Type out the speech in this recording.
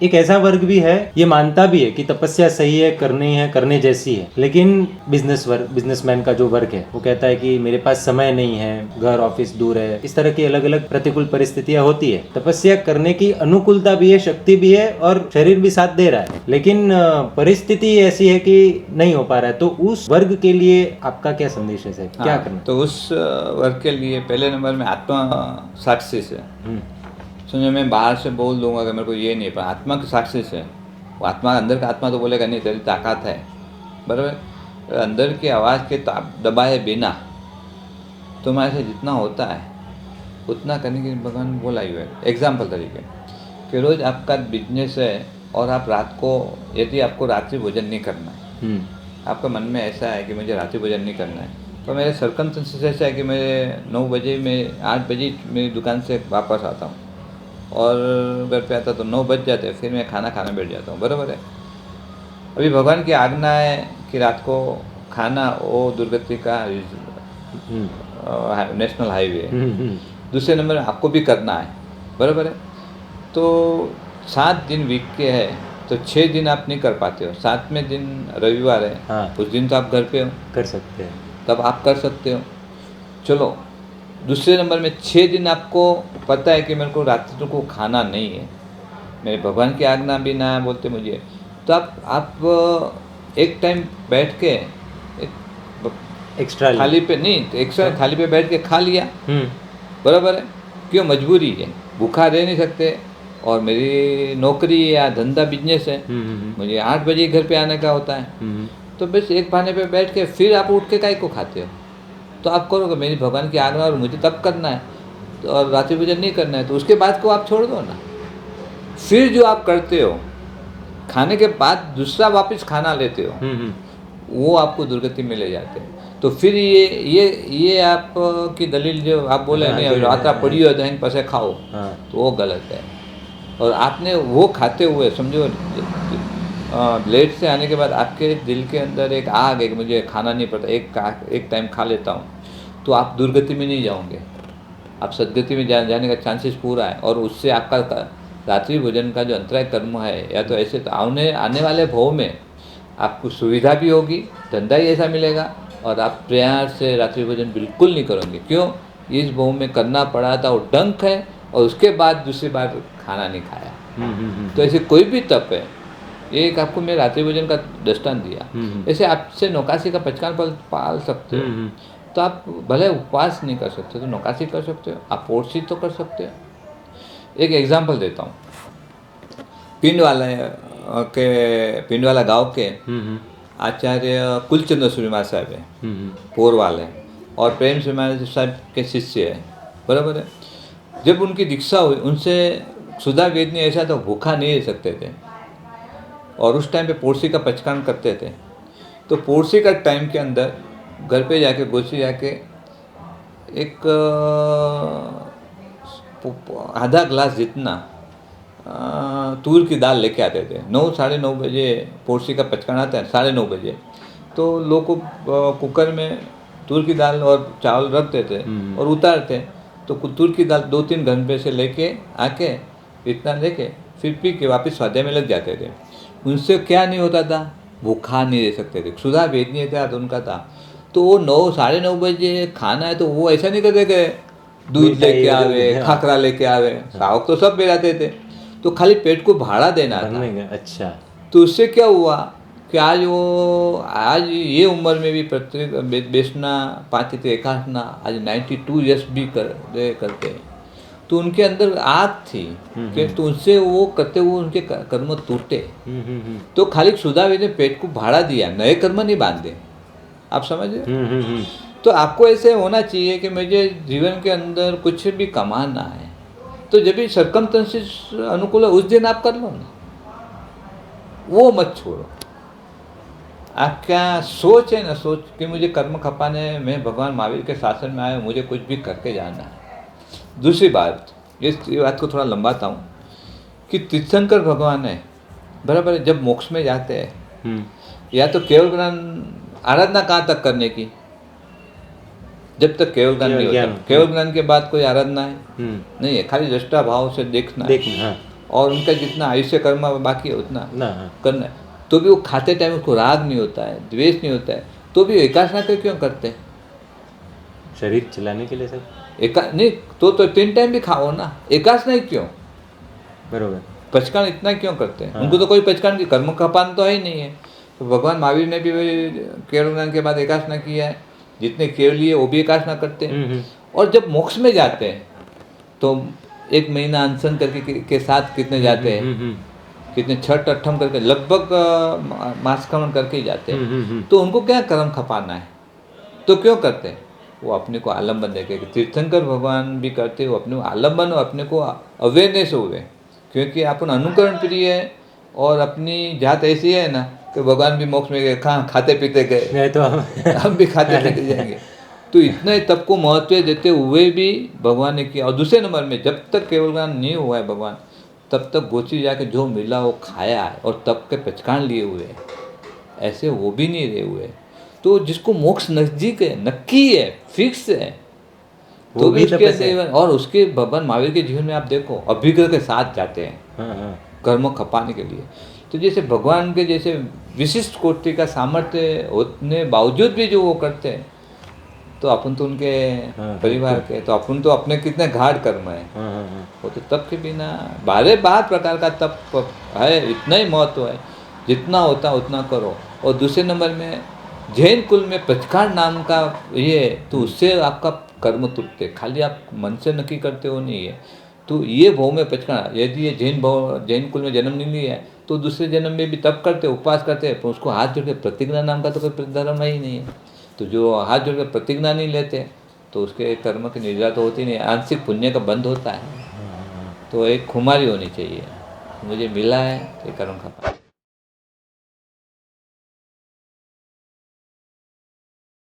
एक ऐसा वर्ग भी है, ये मानता भी है कि तपस्या सही है, करनी है, करने जैसी है, लेकिन बिजनेसमैन का जो वर्ग है वो कहता है कि मेरे पास समय नहीं है, घर ऑफिस दूर है, इस तरह की अलग अलग प्रतिकूल परिस्थितियां होती है। तपस्या करने की अनुकूलता भी है, शक्ति भी है और शरीर भी साथ दे रहा है, लेकिन परिस्थिति ऐसी है कि नहीं हो पा रहा है। तो उस वर्ग के लिए आपका क्या संदेश है सर, क्या करना? तो उस वर्ग के लिए पहले नंबर में आत्मा साक्षी से समझो, मैं बाहर से बोल दूंगा कि मेरे को ये नहीं, पर आत्मा के साक्षी से, वो आत्मा अंदर का आत्मा तो बोलेगा नहीं तेरी ताकत है, बराबर, अंदर की आवाज़ के दबाए बिना तुम्हारे से जितना होता है उतना करने की भगवान बोला ही है। एग्जाम्पल तरीके कि रोज़ आपका बिजनेस है और आप रात को, यदि आपको रात्रि भोजन नहीं करना है, आपका मन में ऐसा है कि मुझे रात्रि भोजन नहीं करना है, तो मेरे सर्कमस्टेंसेस ऐसा है कि मैं 9 बजे, मैं 8 बजे मेरी दुकान से वापस आता हूँ और घर पे आता तो 9 बज जाते हैं, फिर मैं खाना खाने बैठ जाता हूँ, बराबर है। अभी भगवान की आज्ञा है कि रात को खाना वो दुर्गति का नेशनल हाईवे है, दूसरे नंबर में आपको भी करना है, बराबर है। तो 7 दिन वीक के है तो 6 दिन आप नहीं कर पाते हो, 7वें दिन रविवार है, हाँ। उस दिन तो आप घर पे हो, कर सकते हैं, तब आप कर सकते हो। चलो दूसरे नंबर में 6 दिन आपको पता है कि मेरे को रात्रि को खाना नहीं है, मेरे भगवान की आज्ञा भी ना बोलते मुझे, तो आप एक टाइम बैठ के एक्स्ट्रा थाली पे नहीं, एक्स्ट्रा थाली पे बैठ के खा लिया, बराबर है। क्यों? मजबूरी है, भूखा रह नहीं सकते, और मेरी नौकरी या धंधा बिजनेस है, मुझे 8 बजे घर पे आने का होता है, तो बस एक बहाने पे बैठ के फिर आप उठ के काहे को खाते हो? तो आप करोगे मेरी भगवान की आज्ञा और मुझे तब करना है, तो और रात्रि भोजन नहीं करना है, तो उसके बाद को आप छोड़ दो ना। फिर जो आप करते हो खाने के बाद दूसरा वापस खाना लेते हो, वो आपको दुर्गति में ले जाते हैं। तो फिर ये आप की दलील जो आप बोले नहीं रात्रा पड़ी हो तो पसे खाओ, तो वो गलत है। और आपने वो खाते हुए समझो लेट से आने के बाद आपके दिल के अंदर एक आग है कि मुझे खाना नहीं पड़ता, एक टाइम खा लेता हूँ, तो आप दुर्गति में नहीं जाओगे, आप सदगति में जाने का चांसेस पूरा है। और उससे आपका रात्रि भोजन का जो अंतराय कर्म है, या तो ऐसे तो आने वाले भव में आपको सुविधा भी होगी, धंधा ही ऐसा मिलेगा, और आप प्यार से रात्रि भोजन बिल्कुल नहीं करोगे। क्यों? इस भव में करना पड़ा था, वो डंक है, और उसके बाद दूसरी बार खाना नहीं खाया। तो ऐसे कोई भी तप है, ये एक आपको मैं रात्रि भोजन का दृष्टांत दिया। ऐसे आपसे नौकासी का पचकान पाल सकते हो, तो आप भले उपवास नहीं कर सकते तो नौकासी कर सकते हो, आप पोर्सी तो कर सकते हो। एक एग्जांपल देता हूँ, पिंडवाला गांव के आचार्य कुलचंद्र सूर्यमा साहब है, पोरवाल है, और प्रेम सूर्यमा साहब के शिष्य है, बराबर है। जब उनकी दीक्षा हुई, उनसे सुधा वेदनी ऐसा तो भूखा नहीं रह सकते थे, और उस टाइम पे पोरसी का पचकान करते थे। तो पोरसी का टाइम के अंदर घर पे जाके गोसी जाके एक आधा ग्लास जितना तूर की दाल लेके आते थे। 9 साढ़े 9 बजे पोरसी का पचकान आता है, 9:30 बजे, तो लोग को कुकर में तूर की दाल और चावल रखते थे और उतारते, तो तूर की दाल 2-3 घंटे से लेके आके इतना लेके फिर पी के वापस स्वाध्याय में लग जाते थे। उनसे क्या नहीं होता था? भूखा नहीं रह सकते थे। सुधा भेदनीय था तो उनका था, तो वो 9 साढ़े 9 बजे खाना है, तो वो ऐसा नहीं करते कि दूध लेके आवे, खाकरा लेके आवे, सावक तो सब बेराते थे, तो खाली पेट को भाड़ा देना था। अच्छा, तो उससे क्या हुआ कि आज ये उम्र में भी प्रत्येक बेचना 5 एकाठना आज 92 ईयर्स भी करते हैं। तो उनके अंदर आग थी कि तो उनसे वो करते हुए उनके कर्म टूटे। तो खाली सुधावे ने पेट को भाड़ा दिया, नए कर्म नहीं बांधे। आप समझ रहे? तो आपको ऐसे होना चाहिए कि मुझे जीवन के अंदर कुछ भी कमाना है, तो जब भी सर्कमस्टेंसेस अनुकूल है उस दिन आप कर लो ना, वो मत छोड़ो। आप क्या सोच है ना, सोच कि मुझे कर्म खपाने, मैं भगवान महावीर के शासन में आया, मुझे कुछ भी करके जाना है। दूसरी बात, इस बात को थोड़ा लंबाता हूँ कि तीर्थंकर भगवान है, बराबर है, जब मोक्ष में जाते हैं या तो केवल ज्ञान, आराधना कहाँ तक करने की? जब तक केवल ज्ञान नहीं होता। केवल ज्ञान के बाद कोई आराधना है नहीं है, खाली दृष्टा भाव से देखना। और उनका जितना आयुष्य कर्म बाकी है उतना ना हाँ। करना है, तो भी वो खाते टाइम उसको राग नहीं होता है, द्वेष नहीं होता है, तो भी एकासना कर क्यों करते हैं? शरीर चलाने के लिए सब नहीं तो 3 टाइम भी खाओ ना, एकासना ही क्यों? बरोबर। पचकान इतना क्यों करते हैं? हाँ। उनको तो कोई पचकान की कर्म का पान तो है ही नहीं है। तो भगवान महावीर ने भी केवल ज्ञान के बाद एकासना किया है, जितने केवल लिए वो भी एकासना करते हैं। और जब मोक्ष में जाते हैं तो 1 महीना अनशन करके के साथ कितने जाते हैं, कितने छठ अट्ठम करके लगभग मासक्रमण करके ही जाते हैं। तो उनको क्या कर्म खपाना है, तो क्यों करते हैं? वो अपने को आलम्बन देखे। तीर्थंकर भगवान भी करते, वो अपने को आलम्बन और अपने को अवेयरनेस हुए, क्योंकि अपन अनुकरण प्रिय है और अपनी जात ऐसी है ना कि भगवान भी मोक्ष में गए, कहाँ खाते पीते गए, तो हम भी खाते पीते जाएंगे। तो इतने तब को महत्व देते हुए भी भगवान ने किया। और दूसरे नंबर में जब तक केवल ज्ञान नहीं हुआ है भगवान, तब तक गोची जाके जो मिला वो खाया है और तब के पहचान लिए हुए हैं, ऐसे वो भी नहीं रहे हुए। तो जिसको मोक्ष नजदीक है, नक्की है, फिक्स है, तो भी उसके अंदर, और उसके भगवान महावीर के जीवन में आप देखो अभिग्रह के साथ जाते हैं कर्म खपाने के लिए। तो जैसे भगवान के जैसे विशिष्ट कोटि का सामर्थ्य होने बावजूद भी जो वो करते हैं, तो अपन तो उनके परिवार के, तो अपन तो अपने कितने गाढ़ कर्म है। वो तो तप के बिना 12 प्रकार का तप है, इतना ही महत्व है, जितना होता उतना करो। और दूसरे नंबर में जैन कुल में पचकान नाम का ये, तो उससे आपका कर्म टूटते, खाली आप मन से नक्की करते हो नहीं है। तो ये भाव में पचकान, यदि ये जैन कुल में जन्म नहीं लिया है तो दूसरे जन्म में भी तप करते, उपवास करते हैं, पर उसको हाथ जोड़ के प्रतिज्ञा नाम का तो कोई धर्म ही नहीं है। तो जो हाथ जोड़ के प्रतिज्ञा नहीं लेते तो उसके कर्म की निर्जा तो होती नहीं, आंशिक पुण्य का बंद होता है। तो एक खुमारी होनी चाहिए, मुझे मिला है ये कर्म का।